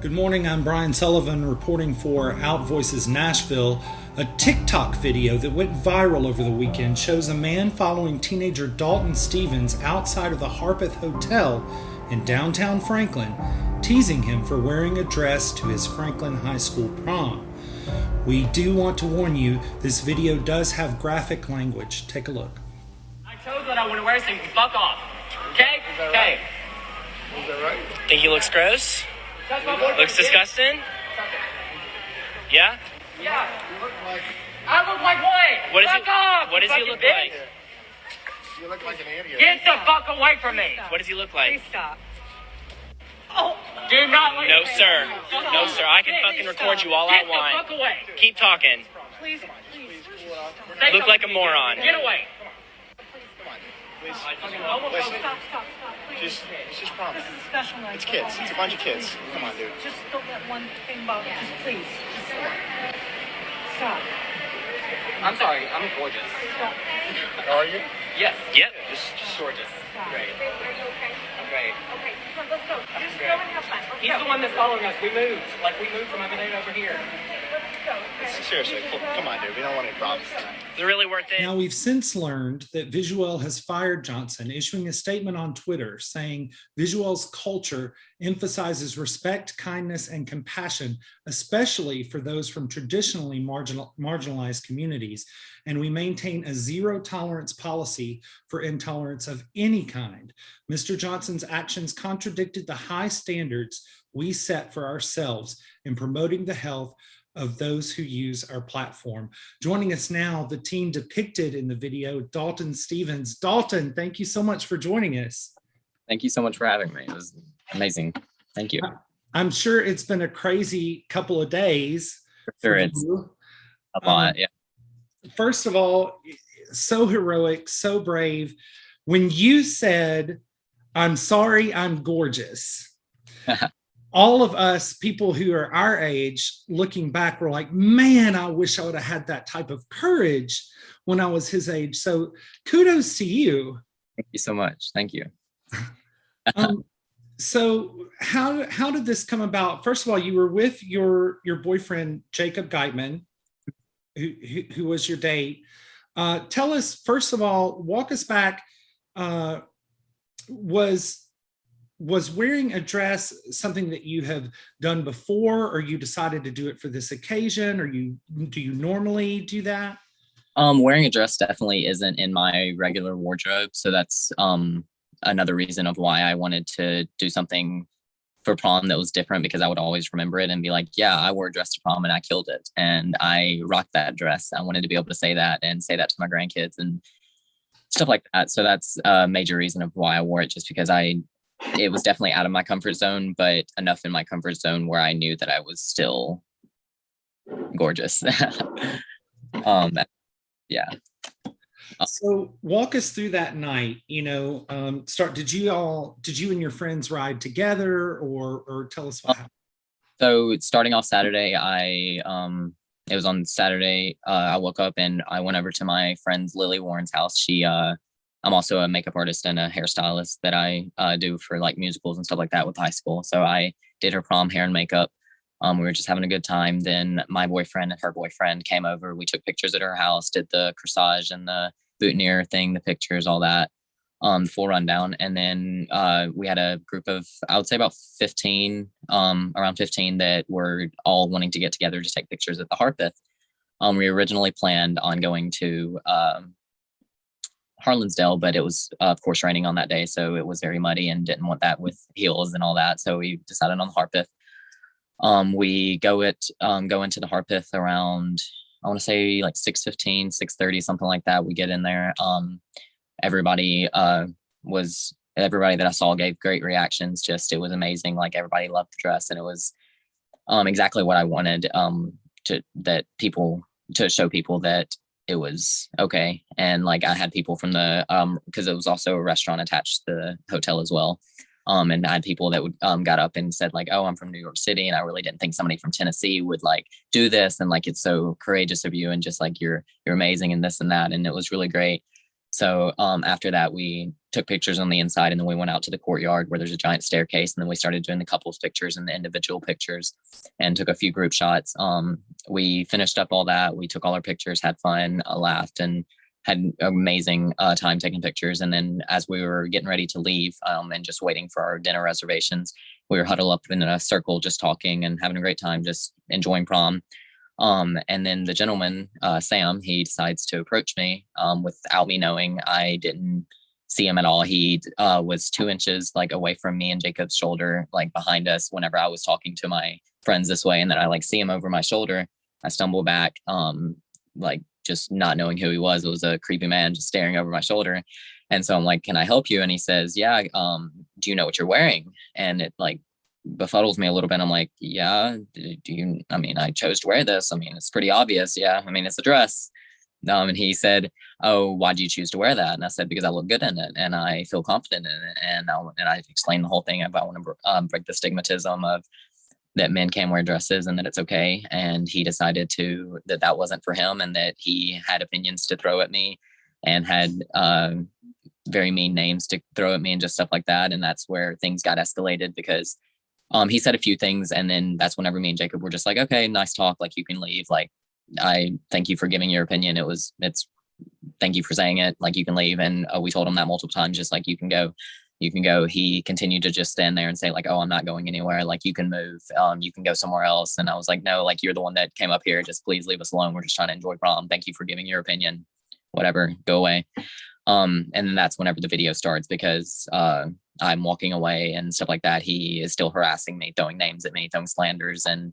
Good morning, I'm Brian Sullivan reporting for OUTVoices Nashville. A TikTok video that went viral over the weekend shows a man following teenager Dalton Stevens outside of the Harpeth Hotel in downtown Franklin, teasing him for wearing a dress to his Franklin High School prom. We do want to warn you, this video does have graphic language. Take a look. I chose what I want to wear, so you can fuck off. Okay? Okay. Is that right? Think he looks gross? Looks disgusting? Yeah? Yeah. You look like I look like what? What does Fuck he- off, what you does he fucking look bitch. like? you look like an idiot. Get the fuck away from me. What does he look like? Please stop. Oh, do not leave. No, sir. No, sir. I can fucking record you all I Get the want. fuck away. Keep talking. Please. Say Look like a something. moron. Get away. Please. Homophobic. Listen. Stop, stop, stop. Please. It's just prom. This is a special night. It's kids. It's a bunch of kids. Come on, dude. Just don't let one thing bother you. Just please. Just stop. I'm sorry. I'm gorgeous. Stop. Are you? Yes. Yep. Just gorgeous. Great. Are you okay? I'm great. Okay, come on, let's go. Just go and have fun. Let's He's go. the one that's following us. We moved. Like, we moved from over there to over here. Let's go. Okay. Seriously, come on, dude. We don't want any problems tonight. Is it really worth it? Now, we've since learned that Visual has fired Johnson, issuing a statement on Twitter saying Visual's culture emphasizes respect, kindness, and compassion, especially for those from traditionally marginalized communities. And we maintain a zero tolerance policy for intolerance of any kind. Mr. Johnson's actions contradicted the high standards we set for ourselves in promoting the health of those who use our platform. Joining us now, the teen depicted in the video, Dalton Stevens. Dalton, thank you so much for joining us. Thank you so much for having me. It was amazing. Thank you. I'm sure it's been a crazy couple of days. For sure, for it's you. a lot. Yeah. First of all, so heroic, so brave. When you said, "I'm sorry, I'm gorgeous," all of us people who are our age looking back were like, man, I wish I would have had that type of courage when I was his age. So kudos to you. Thank you so much. Thank you. So how did this come about? First of all, you were with your boyfriend, Jacob Geitman, who was your date. Tell us, first of all, walk us back. Was wearing a dress something that you have done before, or you decided to do it for this occasion, or do you normally do that? Wearing a dress definitely isn't in my regular wardrobe. So that's another reason of why I wanted to do something for prom that was different, because I would always remember it and be like, yeah, I wore a dress to prom and I killed it. And I rocked that dress. I wanted to be able to say that and say that to my grandkids and stuff like that. So that's a major reason of why I wore it, just because it was definitely out of my comfort zone, but enough in my comfort zone where I knew that I was still gorgeous. Yeah. So walk us through that night. Did you and your friends ride together, or tell us what happened? So starting off Saturday, it was on Saturday. I woke up and I went over to my friend's Lily Warren's house. I'm also a makeup artist and a hairstylist that I do for like musicals and stuff like that with high school. So I did her prom hair and makeup. We were just having a good time. Then my boyfriend and her boyfriend came over. We took pictures at her house, did the corsage and the boutonniere thing, the pictures, all that, full rundown. And then we had a group of, I would say about 15, around 15 that were all wanting to get together to take pictures at the Harpeth. We originally planned on going to Harlansdale, but it was of course raining on that day, so it was very muddy and didn't want that with heels and all that. So we decided on the Harpeth. We go into the Harpeth around, I want to say like 6:15, 6:30, something like that. We get in there. Everybody that I saw gave great reactions. Just, it was amazing. Like, everybody loved the dress, and it was exactly what I wanted, to show people that it was okay. And like, I had people from the because it was also a restaurant attached to the hotel as well. And I had people that would got up and said like, oh, I'm from New York City, and I really didn't think somebody from Tennessee would like do this, and like, it's so courageous of you, and just like, you're amazing and this and that. And it was really great. So after that, we took pictures on the inside, and then we went out to the courtyard where there's a giant staircase, and then we started doing the couples pictures and the individual pictures, and took a few group shots. We finished up all that. We took all our pictures, had fun, laughed, and had an amazing time taking pictures. And then as we were getting ready to leave and just waiting for our dinner reservations, we were huddled up in a circle, just talking and having a great time, just enjoying prom. And then the gentleman, Sam, he decides to approach me without me knowing. I didn't see him at all. He was 2 inches like away from me and Jacob's shoulder, like behind us whenever I was talking to my friends this way. And then I like see him over my shoulder. I stumble back, like just not knowing who he was. It was a creepy man just staring over my shoulder. And so I'm like, can I help you? And he says, yeah, do you know what you're wearing? And it like befuddles me a little bit. I'm like, yeah, do you, I mean, I chose to wear this. I mean, it's pretty obvious. Yeah. I mean, it's a dress. And he said, oh, why do you choose to wear that? And I said, because I look good in it and I feel confident in it. And I explained the whole thing about I want to break the stigmatism of that men can wear dresses and that it's okay. And he decided that wasn't for him, and that he had opinions to throw at me and had very mean names to throw at me and just stuff like that. And that's where things got escalated, because he said a few things, and then that's whenever me and Jacob were just like, okay, nice talk, like you can leave, like I thank you for giving your opinion, it's thank you for saying it, like you can leave. And we told him that multiple times, just like you can go. He continued to just stand there and say like, oh, I'm not going anywhere, like you can move, you can go somewhere else. And I was like, no, like you're the one that came up here, just please leave us alone, we're just trying to enjoy prom, thank you for giving your opinion, whatever, go away. And then that's whenever the video starts, because I'm walking away and stuff like that. He is still harassing me, throwing names at me, throwing slanders. And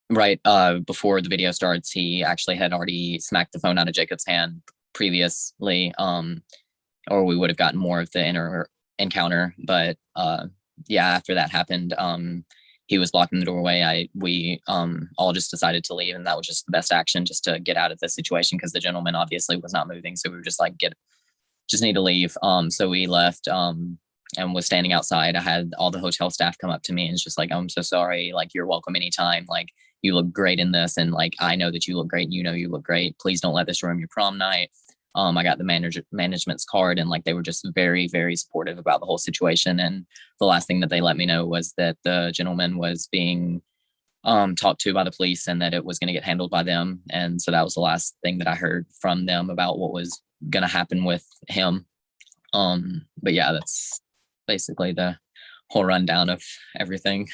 right before the video starts, he actually had already smacked the phone out of Jacob's hand previously, or we would have gotten more of the encounter. But yeah, after that happened, he was blocking the doorway. We all just decided to leave, and that was just the best action, just to get out of the situation, because the gentleman obviously was not moving. So we were just like, just need to leave. So we left and was standing outside. I had all the hotel staff come up to me and it's just like, I'm so sorry, like you're welcome anytime, like you look great in this, and like I know that you look great, you know you look great, please don't let this ruin your prom night. I got the management's card, and like they were just very, very supportive about the whole situation. And the last thing that they let me know was that the gentleman was being talked to by the police, and that it was going to get handled by them. And so that was the last thing that I heard from them about what was going to happen with him. But yeah, that's basically the whole rundown of everything.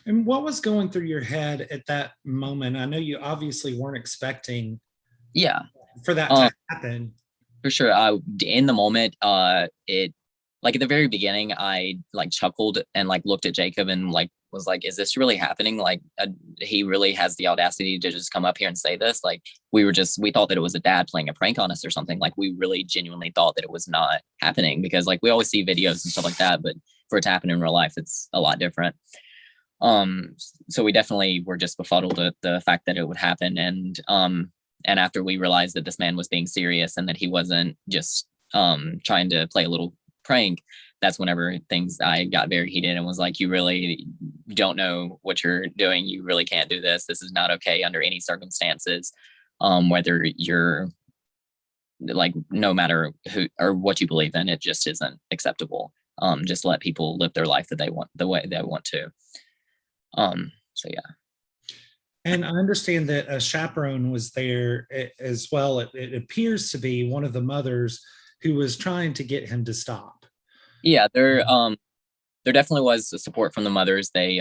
And what was going through your head at that moment? I know you obviously weren't expecting for that to happen. For sure. In the moment, it like at the very beginning, I like chuckled and like looked at Jacob and like was like, is this really happening? Like he really has the audacity to just come up here and say this. Like we thought that it was a dad playing a prank on us or something. Like we really genuinely thought that it was not happening, because like we always see videos and stuff like that, but for it to happen in real life, it's a lot different. So we definitely were just befuddled at the fact that it would happen. And after we realized that this man was being serious and that he wasn't just trying to play a little prank, that's whenever I got very heated and was like, you really don't know what you're doing. You really can't do this. This is not okay under any circumstances, whether you're like, no matter who or what you believe in, it just isn't acceptable. Just let people live their life that they want, the way they want to. So yeah. And I understand that a chaperone was there as well. It appears to be one of the mothers who was trying to get him to stop. Yeah, there definitely was support from the mothers. They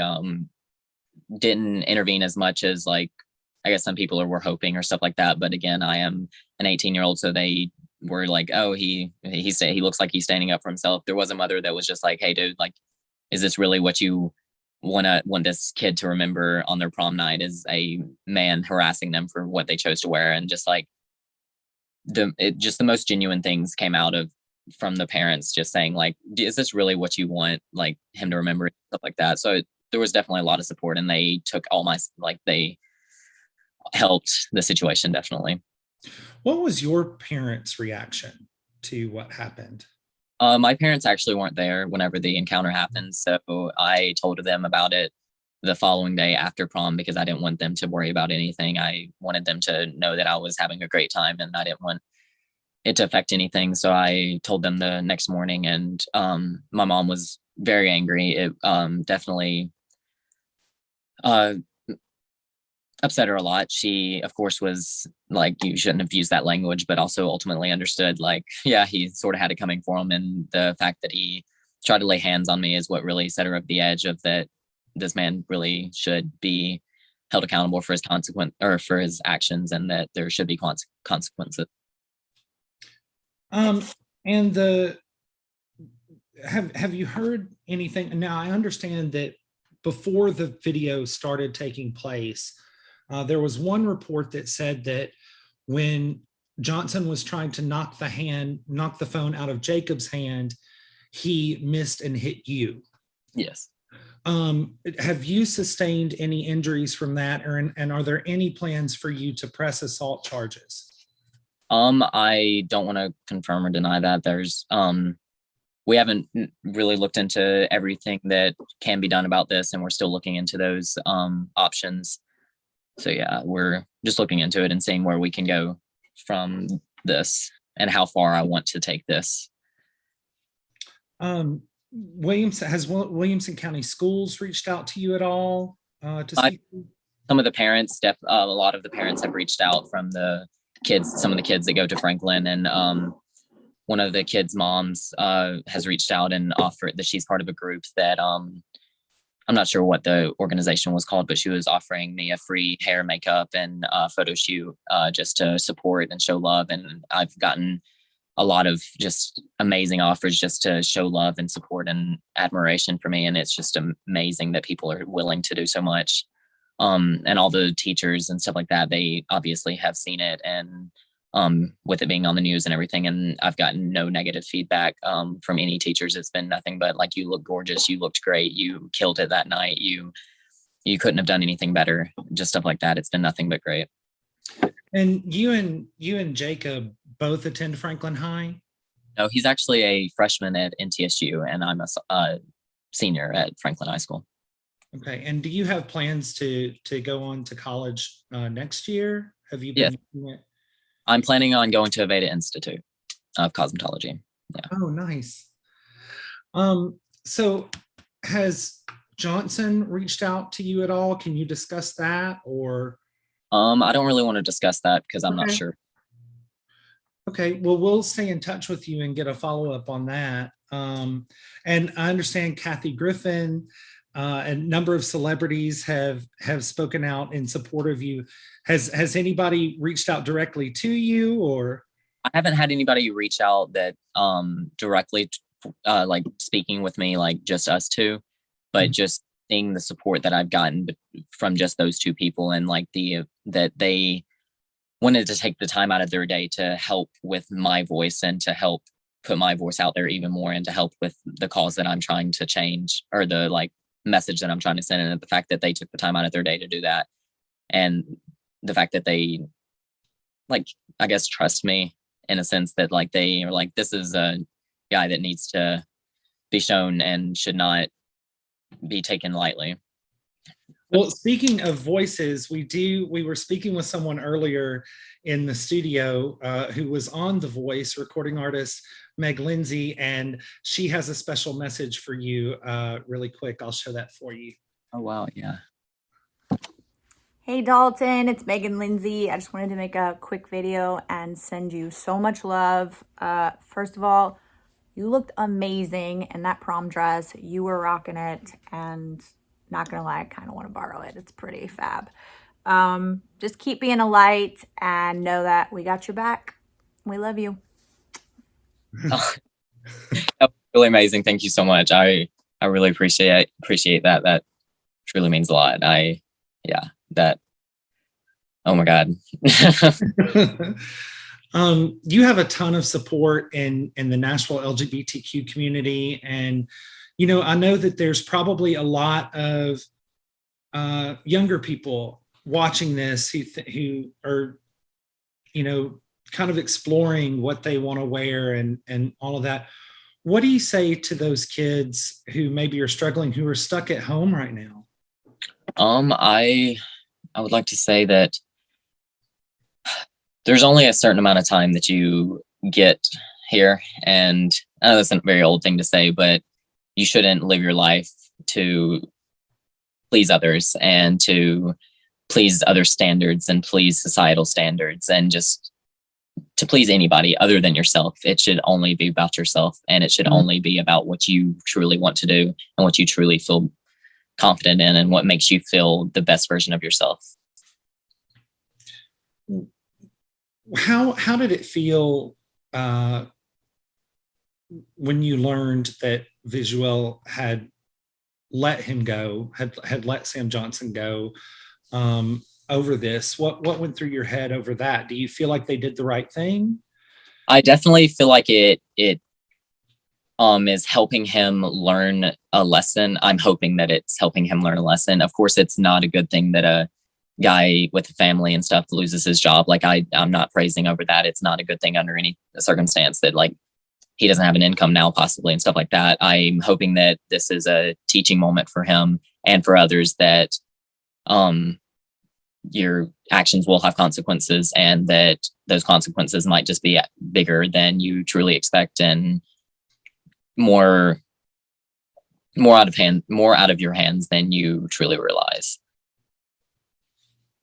didn't intervene as much as like I guess some people were hoping or stuff like that. But again, I am an 18-year-old, so they were like, oh, he looks like he's standing up for himself. There was a mother that was just like, hey, dude, like, is this really what you want this kid to remember on their prom night, is a man harassing them for what they chose to wear? And just like the most genuine things came out from the parents, just saying like, is this really what you want like him to remember, stuff like that. So there was definitely a lot of support, and they took they helped the situation, definitely. What was your parents' reaction to what happened? My parents actually weren't there whenever the encounter happened, so I told them about it the following day after prom, because I didn't want them to worry about anything. I wanted them to know that I was having a great time, and I didn't want it to affect anything. So I told them the next morning, and my mom was very angry. It definitely upset her a lot. She, of course, was like, you shouldn't have used that language, but also ultimately understood, like, yeah, he sort of had it coming for him. And the fact that he tried to lay hands on me is what really set her over the edge of that this man really should be held accountable for his consequence or for his actions, and that there should be consequences. And have you heard anything? Now, I understand that before the video started taking place, there was one report that said that when Johnson was trying to knock the phone out of Jacob's hand, he missed and hit you. Yes. Have you sustained any injuries from that, and are there any plans for you to press assault charges? I don't want to confirm or deny that. There's we haven't really looked into everything that can be done about this, and we're still looking into those options. So yeah, we're just looking into it and seeing where we can go from this and how far I want to take this. Williamson County Schools reached out to you at all to speak? Some of the parents, a lot of the parents have reached out from the kids, some of the kids that go to Franklin, and one of the kids' moms has reached out and offered that she's part of a group that I'm not sure what the organization was called, but she was offering me a free hair, makeup, and photo shoot just to support and show love. And I've gotten a lot of just amazing offers just to show love and support and admiration for me. And it's just amazing that people are willing to do so much. And all the teachers and stuff like that, they obviously have seen it, and with it being on the news and everything. And I've gotten no negative feedback from any teachers. It's been nothing but like, you look gorgeous, you looked great, you killed it that night, you couldn't have done anything better, just stuff like that. It's been nothing but great. And you and Jacob both attend Franklin High? No, he's actually a freshman at NTSU, and I'm a senior at Franklin High School. Okay. And do you have plans to go on to college next year? Have you been? Yes. I'm planning on going to Aveda Institute of Cosmetology. Yeah. Oh, nice. So has Johnson reached out to you at all? Can you discuss that, or? I don't really want to discuss that because I'm not sure. Okay, well, we'll stay in touch with you and get a follow-up on that. And I understand Kathy Griffin, a number of celebrities have spoken out in support of you. Has anybody reached out directly to you, or? I haven't had anybody reach out that directly like speaking with me, like just us two, but just seeing the support that I've gotten from just those two people, and like that they wanted to take the time out of their day to help with my voice and to help put my voice out there even more, and to help with the cause that I'm trying to change, or the like message that I'm trying to send. And the fact that they took the time out of their day to do that, and the fact that they, like, I guess, trust me in a sense that like they are like, this is a guy that needs to be shown and should not be taken lightly. Well, speaking of voices, we were speaking with someone earlier in the studio who was on The Voice, recording artist Meghan Linsey, and she has a special message for you really quick. I'll show that for you. Oh, wow. Yeah. Hey Dalton, it's Meghan Linsey. I just wanted to make a quick video and send you so much love. First of all, you looked amazing in that prom dress. You were rocking it, and not gonna lie, I kind of want to borrow it. It's pretty fab. Just keep being a light and know that we got your back. We love you. Oh, that was really amazing. Thank you so much. I really appreciate that. That truly means a lot. Oh my God. You have a ton of support in the Nashville LGBTQ community. And, you know, I know that there's probably a lot of younger people watching this who are, you know, kind of exploring what they want to wear and all of that. What do you say to those kids who maybe are struggling, who are stuck at home right now? I would like to say that there's only a certain amount of time that you get here. And I know that's a very old thing to say, but you shouldn't live your life to please others and to please other standards and please societal standards and just to please anybody other than yourself. It should only be about yourself, and it should only be about what you truly want to do and what you truly feel confident in and what makes you feel the best version of yourself. How did it feel when you learned that Visual had let him go, had let Sam Johnson go over this? What went through your head over that? Do you feel like they did the right thing? I definitely feel like it is helping him learn a lesson. I'm hoping that it's helping him learn a lesson. Of course, it's not a good thing that a guy with a family and stuff loses his job. Like I'm not praising over that. It's not a good thing under any circumstance that like he doesn't have an income now possibly and stuff like that. I'm hoping that this is a teaching moment for him and for others that your actions will have consequences, and that those consequences might just be bigger than you truly expect and more out of your hands than you truly realize.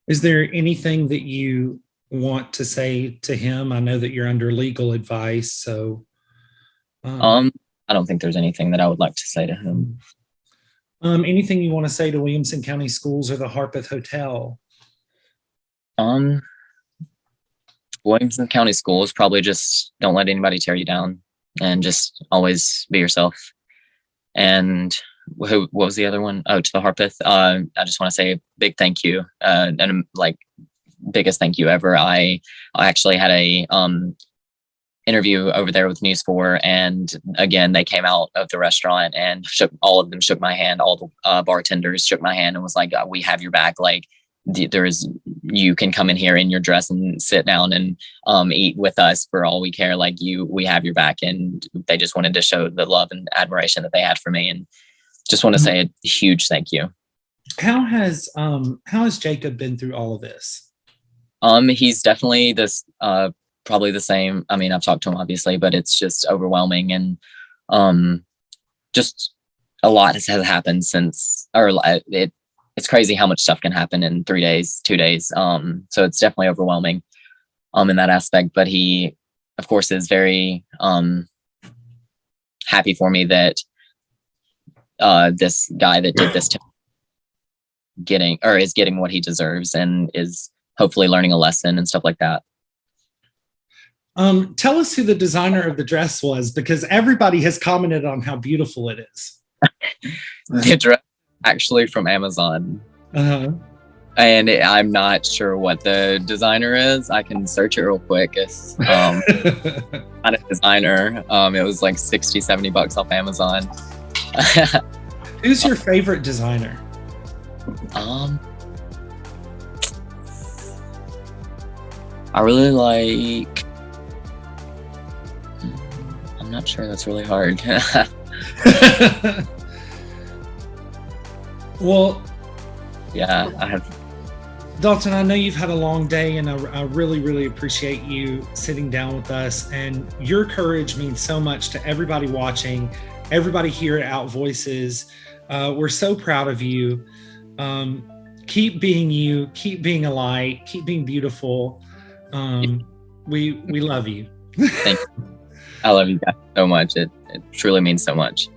Is there anything that you want to say to him? I know that you're under legal advice, so I don't think there's anything that I would like to say to him. Anything you want to say to Williamson County Schools or the Harpeth Hotel? Williamson County Schools, probably just don't let anybody tear you down and just always be yourself. And what was the other one? Oh, to the Harpeth. I just want to say a big thank you, and like biggest thank you ever. I actually had a interview over there with News 4, and again they came out of the restaurant and all of them shook my hand. All the bartenders shook my hand and was like, "We have your back. Like you can come in here in your dress and sit down and eat with us for all we care. Like we have your back." And they just wanted to show the love and admiration that they had for me, and just want to say a huge thank you. How has Jacob been through all of this? He's definitely probably the same. I mean, I've talked to him obviously, but it's just overwhelming, and just a lot has happened since, it's crazy how much stuff can happen in 3 days, 2 days. So it's definitely overwhelming in that aspect. But he, of course, is very happy for me that this guy that did this to me is getting what he deserves and is hopefully learning a lesson and stuff like that. Tell us who the designer of the dress was, because everybody has commented on how beautiful it is. The dress actually from Amazon. Uh-huh. And I'm not sure what the designer is. I can search it real quick. It's not a designer. It was like $60-70 off Amazon. Who's your favorite designer? I really like, I'm not sure, that's really hard. Well, yeah, I have. Dalton, I know you've had a long day, and I really, really appreciate you sitting down with us. And your courage means so much to everybody watching, everybody here at OUTVoices. We're so proud of you. Keep being you, keep being a light, keep being beautiful. We love you. Thank you. I love you guys so much. It truly means so much.